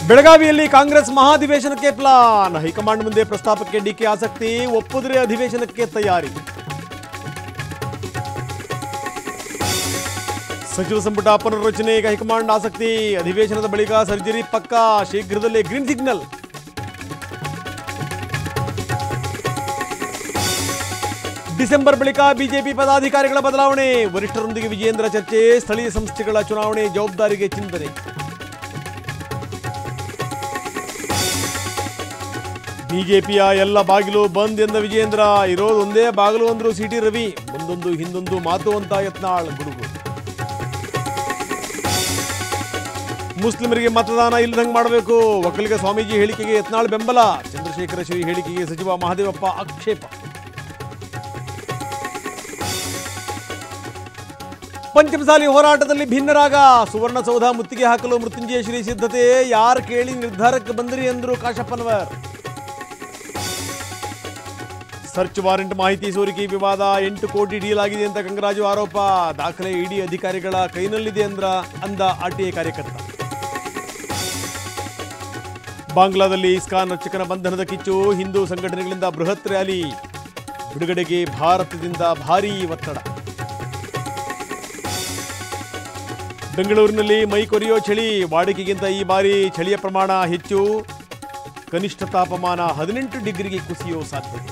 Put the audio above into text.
ಬೆಳಗಾವಿಯಲ್ಲಿ Congress ಮಹಾಧಿವೇಶನಕ್ಕೆ plan. High command ಮುಂದೆ ಪ್ರಸ್ತಾಪಕ್ಕೆ ಡಿಕೆ ಆಸಕ್ತಿ. ಒಪ್ಪಿದ್ರೆ ಅಧಿವೇಶನಕ್ಕೆ ತಯಾರಿ. ಸಚಿವ ಸಂಪುಟ ಪುನರ್ರಚನೆಗೆ ಹೈಕಮಾಂಡ್ ಆಸಕ್ತಿ. ಅಧಿವೇಶನದ ಬಳಿಕ ಸರ್ಜರಿ ಪಕ್ಕಾ. ಶೀಘ್ರದಲ್ಲೇ ಗ್ರೀನ್ ಸಿಗ್ನಲ್. ಡಿಸೆಂಬರ್ ಬಳಿಕ ಬಿಜೆಪಿ ಪದಾಧಿಕಾರಿಗಳ ಬದಲಾವಣೆ. ವರಿಷ್ಠರೊಂದಿಗೆ ವಿಜೇಂದ್ರ ಚರ್ಚೆ. ಸ್ಥಳೀಯ ಸಂಸ್ಥೆಗಳ ಚುನಾವಣೆ ಜವಾಬ್ದಾರಿಗೆ ಚಿಂತನೆ. ಬಿಜೆಪಿಯ ಎಲ್ಲ ಬಾಗಿಲು ಬಂದ್ ಎಂದ ವಿಜೇಂದ್ರ. ಇರೋದು ಒಂದೇ ಬಾಗಿಲು ಅಂದ್ರು ಸಿಟಿ ರವಿ. ಮುಂದೊಂದು ಹಿಂದೊಂದು ಮಾತು ಅಂತ ಯತ್ನಾಳ್ ಗುಡುಗು. ಮುಸ್ಲಿಮರಿಗೆ ಮತದಾನ ಇಲ್ಲದಂಗೆ ಮಾಡಬೇಕು. ಒಕ್ಕಲಿಗ ಸ್ವಾಮೀಜಿ ಹೇಳಿಕೆಗೆ ಯತ್ನಾಳ್ ಬೆಂಬಲ. ಚಂದ್ರಶೇಖರ ಶ್ರೀ ಹೇಳಿಕೆಗೆ ಸಚಿವ ಮಹದೇವಪ್ಪ ಆಕ್ಷೇಪ. ಪಂಚಮಸಾಲಿ ಹೋರಾಟದಲ್ಲಿ ಭಿನ್ನರಾಗ. ಸುವರ್ಣಸೌಧ ಮುತ್ತಿಗೆ ಹಾಕಲು ಮೃತ್ಯುಂಜಯ ಶ್ರೀ ಸಿದ್ಧತೆ. ಯಾರು ಕೇಳಿ ನಿರ್ಧಾರಕ್ಕೆ ಬಂದ್ರಿ ಎಂದರು ಕಾಶಪ್ಪನವರ್. ಸರ್ಚ್ ವಾರೆಂಟ್ ಮಾಹಿತಿ ಸೋರಿಕೆ ವಿವಾದ. 8 ಕೋಟಿ ಡೀಲ್ ಆಗಿದೆ ಅಂತ ಗಂಗರಾಜು ಆರೋಪ. ದಾಖಲೆ ಇಡಿ ಅಧಿಕಾರಿಗಳ ಕೈನಲ್ಲಿದೆ ಅಂದ ಆರ್ಟಿಐ ಕಾರ್ಯಕರ್ತ. ಬಾಂಗ್ಲಾದಲ್ಲಿ ಇಸ್ಕಾನ್ ಅರ್ಚಕನ ಬಂಧನದ ಕಿಚ್ಚು. ಹಿಂದೂ ಸಂಘಟನೆಗಳಿಂದ ಬೃಹತ್ ರ್ಯಾಲಿ. ಬಿಡುಗಡೆಗೆ ಭಾರತದಿಂದ ಭಾರೀ ಒತ್ತಡ. ಬೆಂಗಳೂರಿನಲ್ಲಿ ಮೈ ಕೊರೆಯೋ ಚಳಿ. ವಾಡಿಕೆಗಿಂತ ಈ ಬಾರಿ ಚಳಿಯ ಪ್ರಮಾಣ ಹೆಚ್ಚು. ಕನಿಷ್ಠ ತಾಪಮಾನ 18 ಡಿಗ್ರಿಗೆ ಕುಸಿಯೋ ಸಾಧ್ಯತೆ.